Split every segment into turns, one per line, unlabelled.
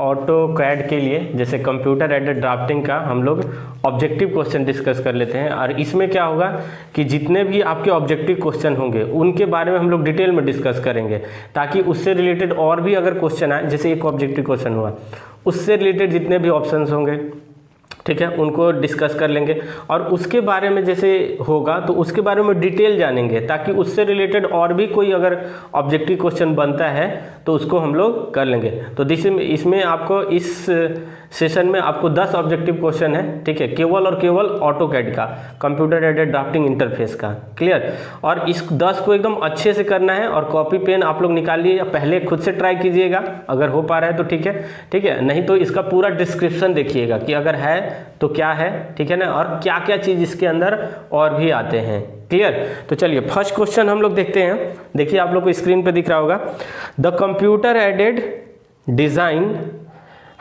Auto CAD के लिए जैसे कंप्यूटर एडेड ड्राफ्टिंग का हम लोग ऑब्जेक्टिव क्वेश्चन डिस्कस कर लेते हैं। और इसमें क्या होगा कि जितने भी आपके ऑब्जेक्टिव क्वेश्चन होंगे उनके बारे में हम लोग डिटेल में डिस्कस करेंगे, ताकि उससे रिलेटेड और भी अगर क्वेश्चन आए, जैसे एक ऑब्जेक्टिव क्वेश्चन हुआ, उससे रिलेटेड जितने भी ऑप्शंस होंगे, ठीक है, उनको डिस्कस कर लेंगे। और उसके बारे में जैसे होगा तो उसके बारे में डिटेल जानेंगे, ताकि उससे रिलेटेड और भी कोई अगर ऑब्जेक्टिव क्वेश्चन बनता है तो उसको हम लोग कर लेंगे। तो इसमें आपको इस सेशन में आपको 10 ऑब्जेक्टिव क्वेश्चन है, ठीक है, केवल और केवल ऑटो कैड का, कंप्यूटर एडेड ड्राफ्टिंग इंटरफेस का। क्लियर? और इस 10 को एकदम अच्छे से करना है, और कॉपी पेन आप लोग निकालिए या पहले खुद से ट्राई कीजिएगा, अगर हो पा रहा है तो ठीक है, ठीक है, नहीं तो इसका पूरा डिस्क्रिप्शन देखिएगा कि अगर है तो क्या है, ठीक है ना, और क्या क्या चीज़ इसके अंदर और भी आते हैं। क्लियर? तो चलिए फर्स्ट क्वेश्चन हम लोग देखते हैं। देखिए आप लोग को स्क्रीन पे दिख रहा होगा, the computer aided design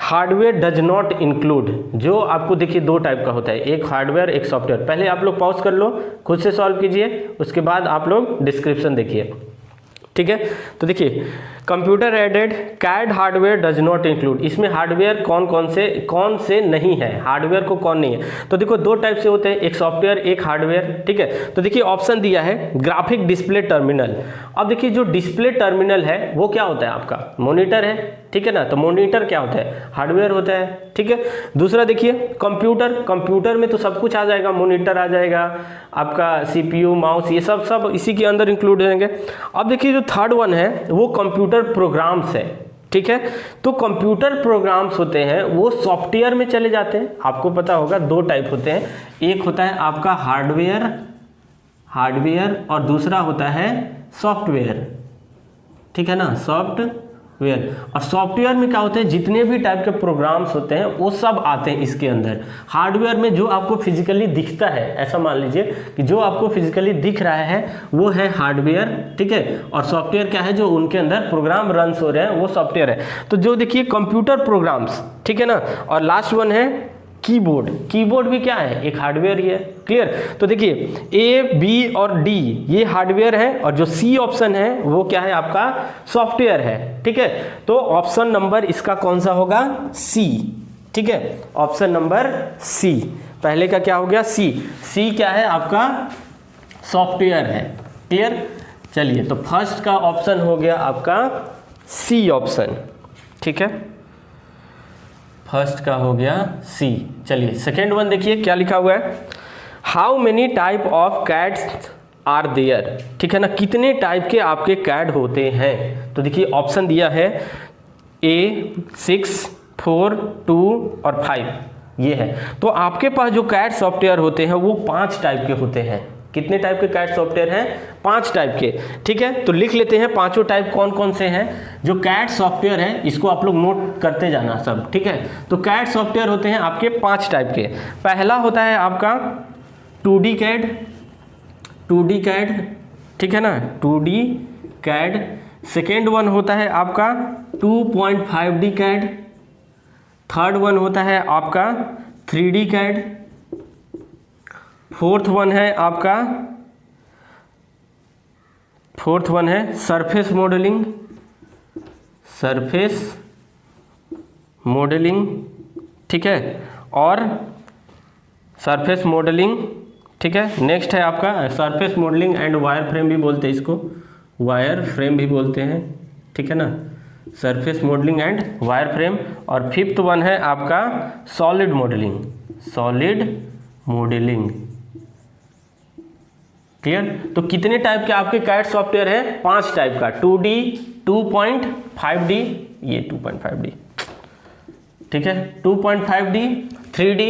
hardware does not include. जो आपको देखिए दो टाइप का होता है, एक हार्डवेयर एक सॉफ्टवेयर। पहले आप लोग पॉज कर लो, खुद से सॉल्व कीजिए, उसके बाद आप लोग डिस्क्रिप्शन देखिए, ठीक है। तो देखिए computer aided CAD hardware does not include, इसमें हार्डवेयर कौन से नहीं है, हार्डवेयर को कौन नहीं है। तो देखो दो टाइप से होते हैं, एक सॉफ्टवेयर एक हार्डवेयर, ठीक है। तो देखिए ऑप्शन दिया है ग्राफिक डिस्प्ले टर्मिनल। अब देखिए जो डिस्प्ले टर्मिनल है वो क्या होता है, आपका मॉनिटर है, ठीक है ना। तो मॉनिटर क्या होता है, हार्डवेयर होता है, ठीक है। दूसरा देखिए कंप्यूटर में तो सब कुछ आ जाएगा, मॉनिटर आ जाएगा, आपका सीपीयू माउस, ये सब इसी के अंदर इंक्लूड होंगे। अब देखिए जो थर्ड वन है वो कंप्यूटर प्रोग्राम्स है, ठीक है। तो कंप्यूटर प्रोग्राम्स होते हैं वो सॉफ्टवेयर में चले जाते हैं। आपको पता होगा दो टाइप होते हैं, एक होता है आपका हार्डवेयर और दूसरा होता है सॉफ्टवेयर, ठीक है ना, सॉफ्टवेयर। और सॉफ्टवेयर में क्या होते हैं, जितने भी टाइप के प्रोग्राम्स होते हैं वो सब आते हैं इसके अंदर। हार्डवेयर में जो आपको फिजिकली दिखता है, ऐसा मान लीजिए कि जो आपको फिजिकली दिख रहा है वो है हार्डवेयर, ठीक है। और सॉफ्टवेयर क्या है, जो उनके अंदर प्रोग्राम रन हो रहे हैं वो सॉफ्टवेयर है। तो जो देखिए कंप्यूटर प्रोग्राम्स, ठीक है ना। और लास्ट वन है कीबोर्ड भी क्या है, एक हार्डवेयर ही है। क्लियर? तो देखिए ए बी और डी ये हार्डवेयर है, और जो सी ऑप्शन है वो क्या है, आपका सॉफ्टवेयर है, ठीक है। तो ऑप्शन नंबर इसका कौन सा होगा, सी, ठीक है। ऑप्शन नंबर सी, पहले का क्या हो गया, सी क्या है, आपका सॉफ्टवेयर है। क्लियर? चलिए तो फर्स्ट का ऑप्शन हो गया आपका सी ऑप्शन, ठीक है, फर्स्ट का हो गया सी। चलिए सेकेंड वन देखिए क्या लिखा हुआ है, how many type of CADs are there, ठीक है ना, कितने टाइप के आपके कैड होते हैं। तो देखिए ऑप्शन दिया है ए 6, 4, 2 और 5 ये है। तो आपके पास जो कैड सॉफ्टवेयर होते हैं वो 5 टाइप के होते हैं। कितने टाइप के कैड सॉफ्टवेयर हैं, 5 टाइप के, ठीक है। तो लिख लेते हैं पांचों टाइप कौन कौन से हैं। जो कैड सॉफ्टवेयर है इसको आप लोग नोट करते जाना सब, ठीक है। तो कैड सॉफ्टवेयर होते हैं आपके 5 टाइप के। पहला होता है आपका 2D कैड, ठीक है ना, 2D कैड। सेकेंड वन होता है आपका 2.5D कैड। थर्ड वन होता है आपका 3D कैड। फोर्थ वन है सरफेस मॉडलिंग, ठीक है, और सरफेस मॉडलिंग, ठीक है। नेक्स्ट है आपका surface modelling and wire frame भी बोलते हैं इसको, वायर फ्रेम भी बोलते हैं, ठीक है ना, surface modelling and wire frame. और फिफ्थ वन है आपका सॉलिड मॉडलिंग। क्लियर? तो कितने टाइप के आपके कैड सॉफ्टवेयर है, 5 टाइप का, 2D, 2.5D, ये 2.5D, ठीक है, 2.5D, 3D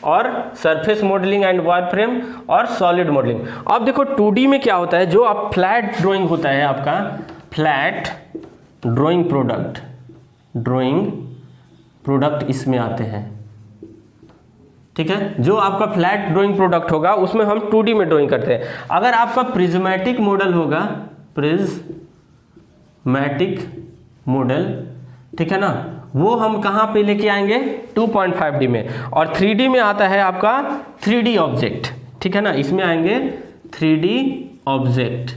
और surface modelling and wire frame और सॉलिड मॉडलिंग। अब देखो 2D में क्या होता है, जो आप फ्लैट ड्राइंग होता है आपका, फ्लैट ड्राइंग प्रोडक्ट इसमें आते हैं, ठीक है। जो आपका फ्लैट ड्राइंग प्रोडक्ट होगा उसमें हम 2D में ड्राइंग करते हैं। अगर आपका प्रिज्मेटिक मॉडल होगा, ठीक है ना, वो हम कहाँ पे लेके आएंगे, 2.5D में। और 3D में आता है आपका 3D ऑब्जेक्ट, ठीक है ना, इसमें आएंगे 3D ऑब्जेक्ट।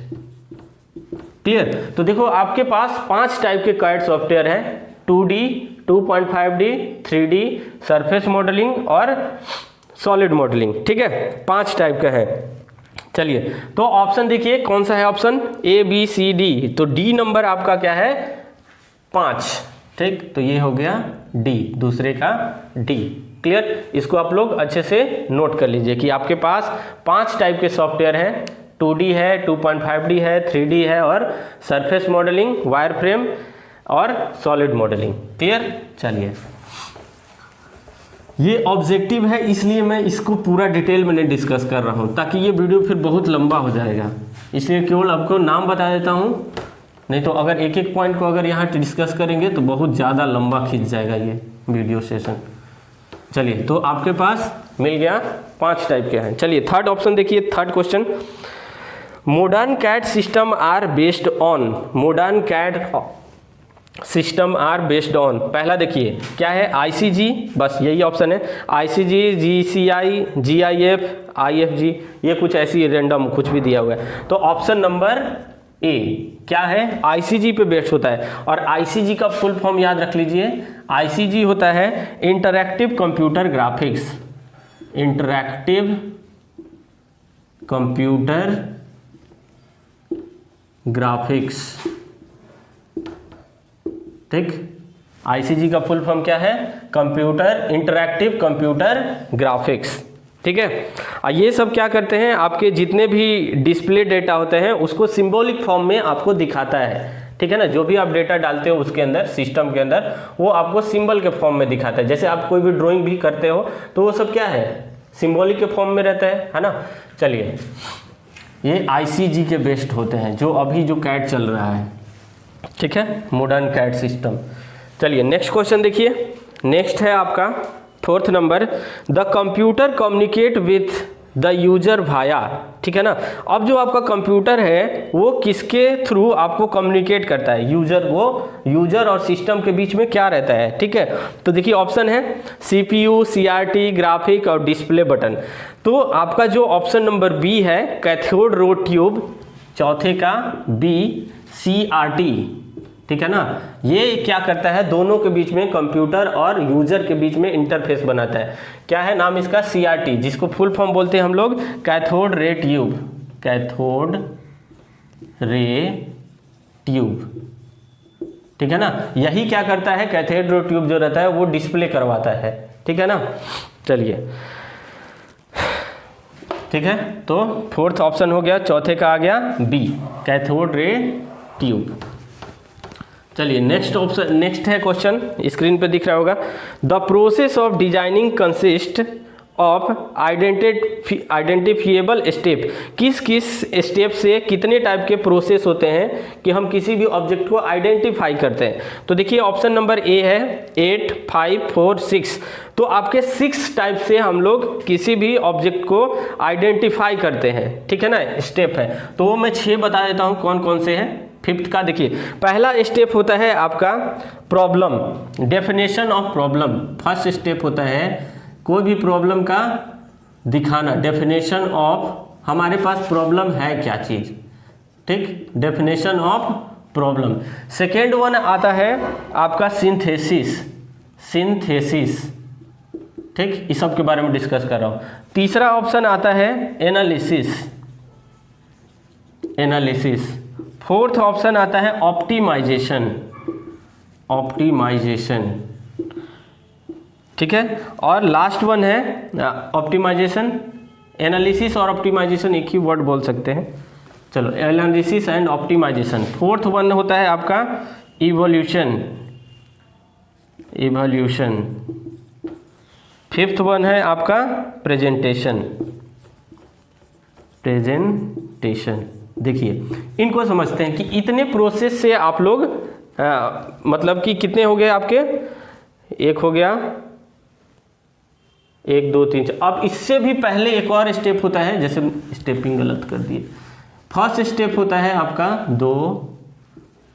क्लियर? तो देखो आपके पास 5 टाइप के कैड सॉफ्टवेयर है, 2D, 2.5D, 3D, surface modelling और सॉलिड मॉडलिंग। ठीक है, 5 टाइप का है। चलिए, तो ऑप्शन देखिए कौन सा है ऑप्शन ABCD। तो डी नंबर आपका क्या है 5। ठीक, तो ये हो गया डी, दूसरे का डी। क्लियर, इसको आप लोग अच्छे से नोट कर लीजिए कि आपके पास 5 टाइप के सॉफ्टवेयर हैं। 2D है, 2.5D है, 3D है और सरफेस मॉडलिंग, वायर फ्रेम और सॉलिड मॉडलिंग। क्लियर। चलिए, ये ऑब्जेक्टिव है इसलिए मैं इसको पूरा डिटेल में नहीं डिस्कस कर रहा हूँ, ताकि ये वीडियो फिर बहुत लंबा हो जाएगा, इसलिए केवल आपको नाम बता देता हूँ। नहीं तो अगर एक एक पॉइंट को अगर यहाँ डिस्कस करेंगे तो बहुत ज़्यादा लंबा खींच जाएगा ये वीडियो सेशन। चलिए, तो आपके पास मिल गया 5 टाइप के हैं। चलिए, थर्ड ऑप्शन देखिए, third question, modern CAD system are based on, modern CAD system are based on. पहला देखिए क्या है ICG, बस यही ऑप्शन है, ICG, GCI, GIF, IFG, ये कुछ ऐसी रेंडम कुछ भी दिया हुआ है। तो ऑप्शन नंबर ए क्या है, ICG पे बेस्ड होता है। और ICG का फुल फॉर्म याद रख लीजिए, ICG होता है interactive computer graphics, interactive computer graphics. ठीक, ICG का फुल फॉर्म क्या है, कंप्यूटर इंटरैक्टिव कंप्यूटर ग्राफिक्स। ठीक है, ये सब क्या करते हैं, आपके जितने भी डिस्प्ले डेटा होते हैं उसको सिंबॉलिक फॉर्म में आपको दिखाता है। ठीक है ना, जो भी आप डेटा डालते हो उसके अंदर, सिस्टम के अंदर, वो आपको सिंबल के फॉर्म में दिखाता है। जैसे आप कोई भी ड्राइंग भी करते हो तो वो सब क्या है, सिंबॉलिक के फॉर्म में रहता है ना। चलिए, ये ICG के बेस्ड होते हैं, जो अभी जो कैड चल रहा है। ठीक है, मॉडर्न कैड सिस्टम। चलिए, नेक्स्ट क्वेश्चन देखिए, नेक्स्ट है आपका 4th number, the computer communicate with the user via. ठीक है ना, अब जो आपका कंप्यूटर है वो किसके थ्रू आपको कम्युनिकेट करता है, यूजर, वो यूजर और सिस्टम के बीच में क्या रहता है। ठीक है, तो देखिए ऑप्शन है CPU, CRT, ग्राफिक और डिस्प्ले बटन। तो आपका जो ऑप्शन नंबर बी है, कैथोड रे ट्यूब, चौथे का बी CRT। ठीक है ना, ये क्या करता है, दोनों के बीच में, कंप्यूटर और यूजर के बीच में इंटरफेस बनाता है। क्या है नाम इसका, CRT, जिसको फुल फॉर्म बोलते हैं हम लोग cathode ray tube, cathode ray tube. ठीक है ना, यही क्या करता है, कैथोड रे ट्यूब जो रहता है वो डिस्प्ले करवाता है। ठीक है ना। चलिए, ठीक है, तो 4th ऑप्शन हो गया, चौथे का आ गया बी, कैथोड रे ट्यूब। चलिए, नेक्स्ट ऑप्शन, नेक्स्ट है क्वेश्चन, स्क्रीन पे दिख रहा होगा, the process of designing consist of identifiable step. किस किस स्टेप से कितने टाइप के प्रोसेस होते हैं कि हम किसी भी ऑब्जेक्ट को आइडेंटिफाई करते हैं। तो देखिए ऑप्शन नंबर ए है 8, 5, 4, 6। तो आपके 6 टाइप से हम लोग किसी भी ऑब्जेक्ट को आइडेंटिफाई करते हैं। ठीक है ना, स्टेप है, तो वो मैं 6 बता देता हूँ कौन कौन से हैं। 5th का देखिए, पहला स्टेप होता है आपका problem, definition of problem. First step होता है कोई भी प्रॉब्लम का दिखाना, डेफिनेशन ऑफ, हमारे पास प्रॉब्लम है क्या चीज़। ठीक, definition of problem. Second one आता है आपका सिंथेसिस, सिंथेसिस। ठीक, इस सब के बारे में डिस्कस कर रहा हूँ। तीसरा ऑप्शन आता है एनालिसिस, एनालिसिस। 4th ऑप्शन आता है ऑप्टिमाइजेशन, ऑप्टिमाइजेशन। ठीक है, और लास्ट वन है ऑप्टिमाइजेशन, एनालिसिस और ऑप्टिमाइजेशन एक ही वर्ड बोल सकते हैं। चलो, analysis and optimisation. 4th one होता है आपका इवोल्यूशन, इवोल्यूशन। 5th वन है आपका प्रेजेंटेशन, प्रेजेंटेशन। देखिए, इनको समझते हैं कि इतने प्रोसेस से आप लोग मतलब कि कितने हो गए आपके, एक हो गया, 1 2 3 4। अब इससे भी पहले एक और स्टेप होता है, जैसे स्टेपिंग गलत कर दिए। फर्स्ट स्टेप होता है आपका 2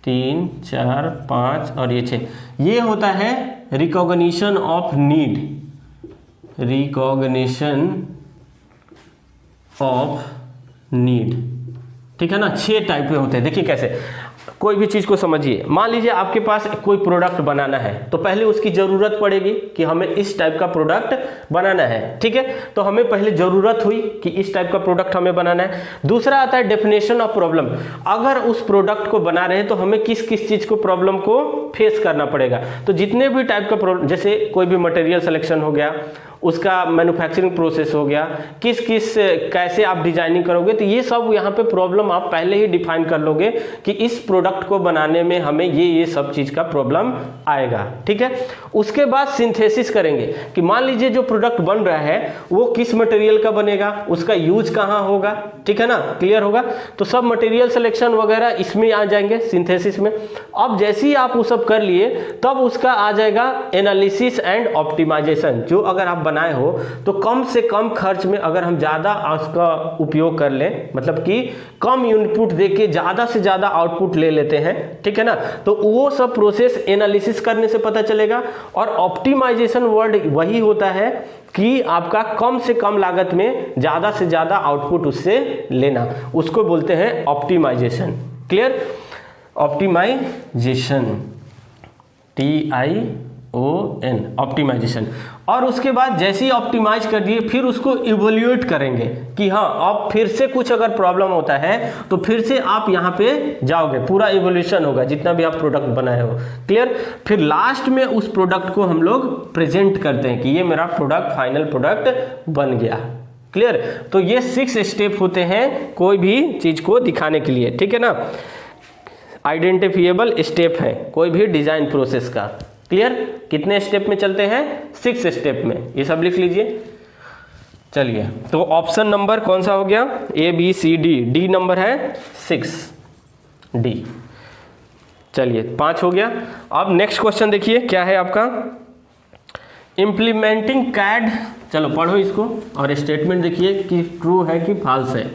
3 4 5 और ये 6। ये होता है recognition of need, recognition of need. ठीक है ना, 6 टाइप के होते हैं। देखिए कैसे, कोई भी चीज़ को समझिए, मान लीजिए आपके पास कोई प्रोडक्ट बनाना है, तो पहले उसकी ज़रूरत पड़ेगी कि हमें इस टाइप का प्रोडक्ट बनाना है, ठीक है। तो हमें पहले ज़रूरत हुई कि इस टाइप का प्रोडक्ट हमें बनाना है। दूसरा आता है डेफिनेशन ऑफ प्रॉब्लम, अगर उस प्रोडक्ट को बना रहे हैं तो हमें किस किस चीज़ को प्रॉब्लम को फेस करना पड़ेगा। तो जितने भी टाइप का जैसे कोई भी मटेरियल सिलेक्शन हो गया, उसका मैन्युफैक्चरिंग प्रोसेस हो गया, किस किस कैसे आप डिजाइनिंग करोगे, तो ये सब यहाँ पे प्रॉब्लम आप पहले ही डिफाइन कर लोगे कि इस प्रोडक्ट को बनाने में हमें ये सब चीज़ का प्रॉब्लम आएगा, ठीक है। उसके बाद सिंथेसिस करेंगे कि मान लीजिए जो प्रोडक्ट बन रहा है वो किस मटेरियल का बनेगा, उसका यूज कहाँ होगा, ठीक है ना, क्लियर होगा। तो सब मटेरियल सिलेक्शन वगैरह इसमें आ जाएंगे सिंथेसिस में। अब जैसे ही आप वो सब कर लिए तब उसका आ जाएगा एनालिसिस एंड ऑप्टिमाइजेशन। जो अगर आप बनाए हो तो कम से कम खर्च में अगर हम ज़्यादा उसका उपयोग कर लें, मतलब कि कम इनपुट देके ज़्यादा से ज़्यादा आउटपुट ले लेते हैं, ठीक है ना, तो वो सब प्रोसेस एनालिसिस करने से पता चलेगा। और ऑप्टिमाइजेशन वर्ड वही होता है कि आपका कम से कम लागत में ज़्यादा से ज़्यादा आउटपुट उससे लेना, उसको बोलते हैं optimization. Clear, optimization, TION, optimization. और उसके बाद जैसे ही ऑप्टिमाइज कर दिए फिर उसको इवोल्यूएट करेंगे कि हाँ अब फिर से कुछ अगर प्रॉब्लम होता है तो फिर से आप यहाँ पे जाओगे, पूरा इवोल्यूशन होगा जितना भी आप प्रोडक्ट बनाए हो। क्लियर, फिर लास्ट में उस प्रोडक्ट को हम लोग प्रेजेंट करते हैं कि ये मेरा प्रोडक्ट फाइनल प्रोडक्ट बन गया। क्लियर, तो ये 6 स्टेप होते हैं कोई भी चीज को दिखाने के लिए, ठीक है ना, आइडेंटिफिएबल स्टेप है कोई भी डिजाइन प्रोसेस का। क्लियर, कितने स्टेप में चलते हैं, 6 स्टेप में, ये सब लिख लीजिए। चलिए, तो ऑप्शन नंबर कौन सा हो गया, ABCD, डी नंबर है 6D। चलिए 5 हो गया। अब नेक्स्ट क्वेश्चन देखिए क्या है आपका, इम्प्लीमेंटिंग कैड। चलो पढ़ो इसको और स्टेटमेंट देखिए कि ट्रू है कि फॉल्स है।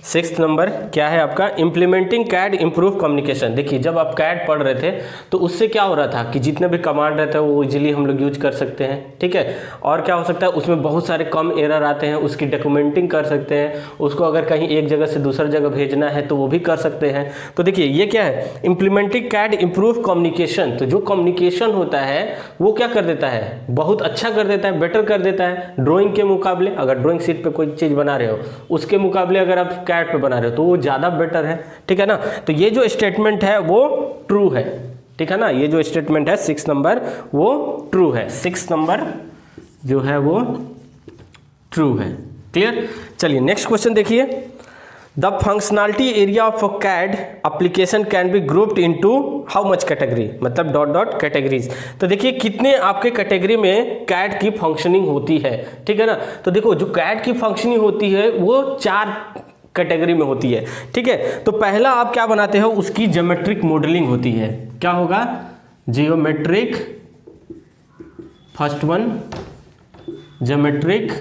6th नंबर क्या है आपका, इम्प्लीमेंटिंग कैड इम्प्रूव कम्युनिकेशन। देखिए जब आप कैड पढ़ रहे थे तो उससे क्या हो रहा था कि जितने भी कमांड रहते हैं वो इजीली हम लोग यूज कर सकते हैं, ठीक है। और क्या हो सकता है उसमें बहुत सारे कम एरर आते हैं, उसकी डॉक्यूमेंटिंग कर सकते हैं, उसको अगर कहीं एक जगह से दूसरी जगह भेजना है तो वो भी कर सकते हैं। तो देखिए ये क्या है, इम्प्लीमेंटिंग कैड इम्प्रूव कम्युनिकेशन। तो जो कम्युनिकेशन होता है वो क्या कर देता है, बहुत अच्छा कर देता है, बेटर कर देता है ड्राइंग के मुकाबले। अगर ड्राइंग शीट पे कोई चीज़ बना रहे हो उसके मुकाबले अगर आप कैड पे बना रहे हो तो वो ज़्यादा बेटर है, ठीक है ना। तो ये जो स्टेटमेंट है वो ट्रू है, ठीक है ना, ये जो स्टेटमेंट है 6 नंबर वो ट्रू है, 6 नंबर जो है वो ट्रू है। क्लियर, चलिए नेक्स्ट क्वेश्चन देखिए, the functionality area of a CAD application can be grouped into how much category, मतलब डॉट डॉट कैटेगरीज। तो देखिए कितने आपके कैटेगरी में कैड की फंक्शनिंग होती है, ठीक है ना। तो देखो जो कैड की फंक्शनिंग होती है वो 4 कैटेगरी में होती है, ठीक है। तो पहला आप क्या बनाते हो, उसकी ज्योमेट्रिक मॉडलिंग होती है, क्या होगा, geometric, first one geometric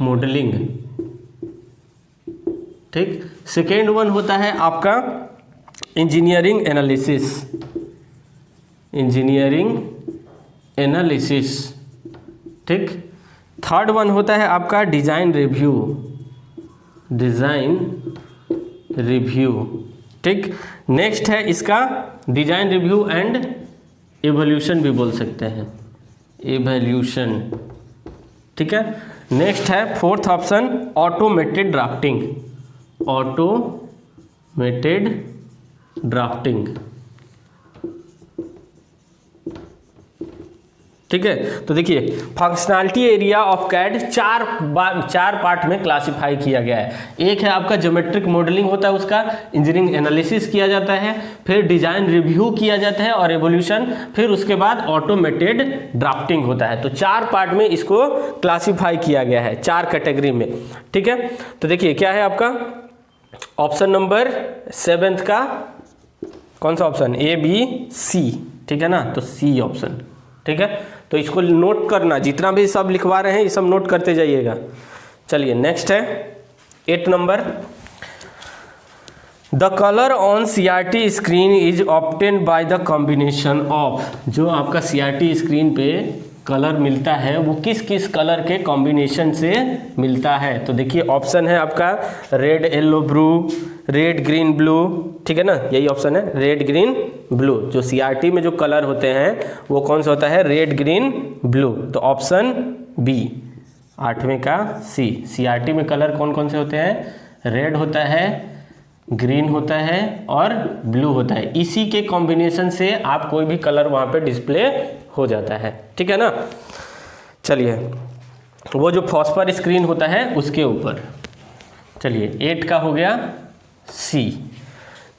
modelling, ठीक। सेकेंड वन होता है आपका इंजीनियरिंग एनालिसिस, इंजीनियरिंग एनालिसिस, ठीक। थर्ड वन होता है आपका डिजाइन रिव्यू, डिजाइन रिव्यू, ठीक। नेक्स्ट है इसका डिजाइन रिव्यू एंड इवोल्यूशन भी बोल सकते हैं, इवोल्यूशन, ठीक है। नेक्स्ट है fourth option automated drafting, automated drafting, ठीक है। तो देखिए functionality area of CAD 4 part में क्लासिफाई किया गया है। एक है आपका ज्योमेट्रिक मॉडलिंग होता है, उसका इंजीनियरिंग एनालिसिस किया जाता है, फिर डिजाइन रिव्यू किया जाता है और एवोल्यूशन, फिर उसके बाद ऑटोमेटेड ड्राफ्टिंग होता है। तो 4 पार्ट में इसको क्लासिफाई किया गया है, 4 कैटेगरी में, ठीक है। तो देखिए क्या है आपका ऑप्शन नंबर 7 का कौन सा ऑप्शन, ABC, ठीक है ना, तो C ऑप्शन, ठीक है। तो इसको नोट करना, जितना भी सब लिखवा रहे हैं ये सब नोट करते जाइएगा। चलिए नेक्स्ट है 8 number, the colour on CRT screen is obtain by the combination of. जो आपका CRT स्क्रीन पे कलर मिलता है वो किस किस कलर के कॉम्बिनेशन से मिलता है। तो देखिए ऑप्शन है आपका red yellow blue, red green blue, ठीक है ना, यही ऑप्शन है रेड ग्रीन ब्लू। जो सीआरटी में जो कलर होते हैं वो कौन सा होता है, रेड ग्रीन ब्लू। तो ऑप्शन बी 8वें का सी। सीआरटी में कलर कौन कौन से होते हैं, रेड होता है, ग्रीन होता है और ब्लू होता है। इसी के कॉम्बिनेशन से आप कोई भी कलर वहाँ पे डिस्प्ले हो जाता है, ठीक है ना। चलिए वो जो फॉस्फर स्क्रीन होता है उसके ऊपर। चलिए 8 का हो गया सी।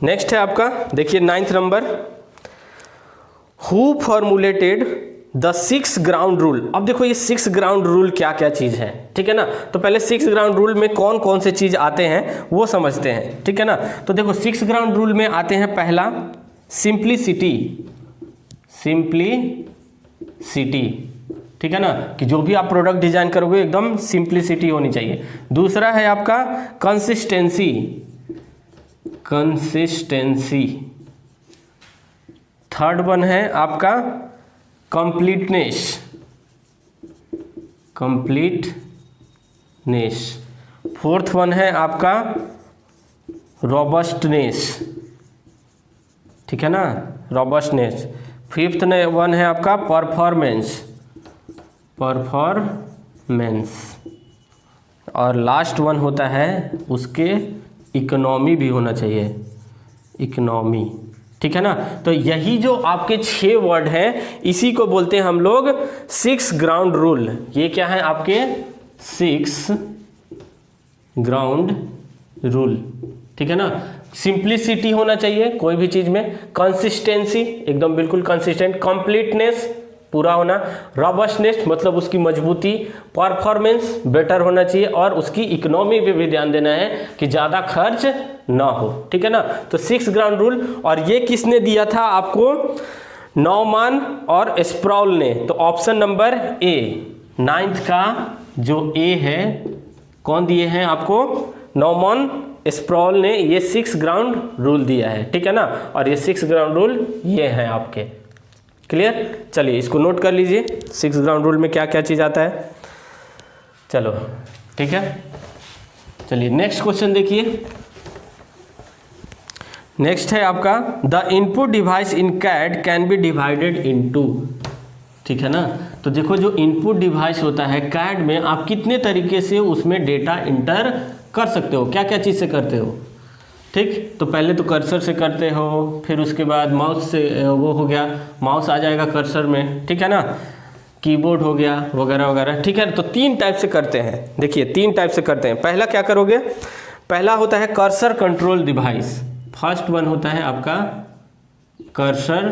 नेक्स्ट है आपका देखिए 9th number, who formulated the 6 ground rule. अब देखो ये 6 ग्राउंड रूल क्या क्या चीज़ है, ठीक है ना। तो पहले 6 ग्राउंड रूल में कौन कौन से चीज़ आते हैं वो समझते हैं, ठीक है ना। तो देखो 6 ग्राउंड रूल में आते हैं पहला सिंप्लिसिटी, सिंप्लिसिटी, ठीक है ना, कि जो भी आप प्रोडक्ट डिजाइन करोगे एकदम सिंप्लिसिटी होनी चाहिए। दूसरा है आपका कंसिस्टेंसी, कंसिस्टेंसी। थर्ड वन है आपका कंप्लीटनेस, कंप्लीटनेस। फोर्थ वन है आपका रॉबस्टनेस, ठीक है ना, रॉबस्टनेस। फिफ्थ वन है आपका परफॉर्मेंस, परफॉर्मेंस। और लास्ट वन होता है उसके इकोनॉमी भी होना चाहिए, इकोनॉमी, ठीक है ना। तो यही जो आपके 6 वर्ड हैं इसी को बोलते हैं हम लोग 6 ग्राउंड रूल। ये क्या है आपके 6 ग्राउंड रूल, ठीक है ना। सिंप्लिसिटी होना चाहिए कोई भी चीज में, कंसिस्टेंसी एकदम बिल्कुल कंसिस्टेंट, कंप्लीटनेस पूरा होना, रॉबस्टनेस मतलब उसकी मजबूती, परफॉर्मेंस बेटर होना चाहिए और उसकी इकोनॉमी पे भी ध्यान देना है कि ज़्यादा खर्च ना हो, ठीक है ना। तो 6 ग्राउंड रूल। और ये किसने दिया था आपको, नॉमान और स्प्रॉल ने। तो ऑप्शन नंबर ए 9th का जो ए है कौन दिए हैं आपको, नॉमान स्प्रॉल ने ये 6 ग्राउंड रूल दिया है, ठीक है ना। और ये 6 ग्राउंड रूल ये हैं आपके, क्लियर। चलिए इसको नोट कर लीजिए 6 ग्राउंड रूल में क्या क्या चीज़ आता है। चलो ठीक है, चलिए नेक्स्ट क्वेश्चन देखिए। नेक्स्ट है आपका the input device in CAD can be divided into, ठीक है ना। तो देखो जो इनपुट डिवाइस होता है कैड में आप कितने तरीके से उसमें डेटा इंटर कर सकते हो, क्या क्या चीज़ से करते हो, ठीक। तो पहले तो कर्सर से करते हो, फिर उसके बाद माउस से, वो हो गया माउस आ जाएगा कर्सर में, ठीक है ना, कीबोर्ड हो गया वगैरह वगैरह, ठीक है। तो 3 टाइप से करते हैं, देखिए 3 टाइप से करते हैं। पहला क्या करोगे, पहला होता है cursor control device. First one होता है आपका कर्सर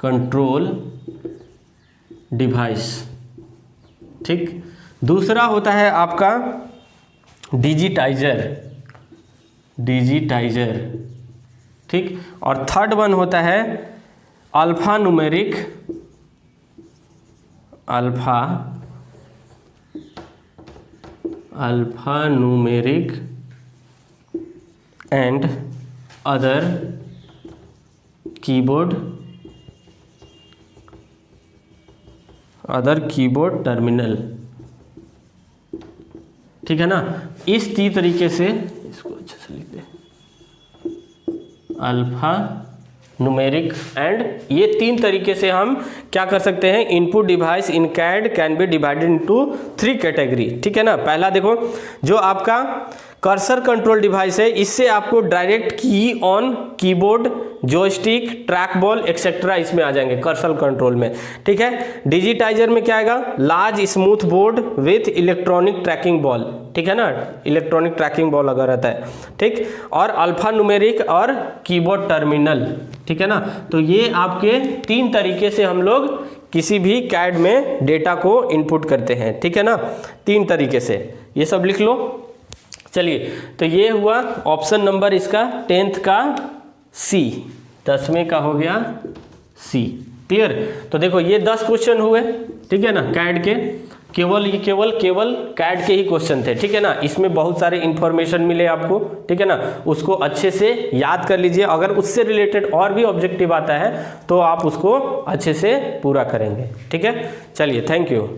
कंट्रोल डिवाइस, ठीक। दूसरा होता है आपका डिजिटाइजर, डिजिटाइजर, ठीक। और थर्ड वन होता है alpha numeric, alpha numeric and other keyboard terminal, ठीक है ना। इस 3 तरीके से इसको अच्छे से लिख दे, अल्फा न्यूमेरिक एंड, ये 3 तरीके से हम क्या कर सकते हैं, input device in CAD can be divided into 3 category, ठीक है ना। पहला देखो जो आपका कर्सर कंट्रोल डिवाइस है, इससे आपको डायरेक्ट की on keyboard, joystick, track ball etcetera इसमें आ जाएंगे कर्सर कंट्रोल में, ठीक है। डिजिटाइजर में क्या आएगा, large smooth board with electronic tracking ball, ठीक है ना, इलेक्ट्रॉनिक ट्रैकिंग बॉल अगर रहता है, ठीक। और अल्फा न्यूमेरिक और कीबोर्ड टर्मिनल, ठीक है ना। तो ये आपके 3 तरीके से हम लोग किसी भी कैड में डेटा को इनपुट करते हैं, ठीक है ना, 3 तरीके से, ये सब लिख लो। चलिए तो ये हुआ ऑप्शन नंबर इसका 10th का सी, 10वें का हो गया सी, क्लियर। तो देखो ये 10 क्वेश्चन हुए, ठीक है ना, कैड के। केवल कैट के ही क्वेश्चन थे, ठीक है ना। इसमें बहुत सारे इंफॉर्मेशन मिले आपको, ठीक है ना, उसको अच्छे से याद कर लीजिए। अगर उससे रिलेटेड और भी ऑब्जेक्टिव आता है तो आप उसको अच्छे से पूरा करेंगे, ठीक है। चलिए, थैंक यू।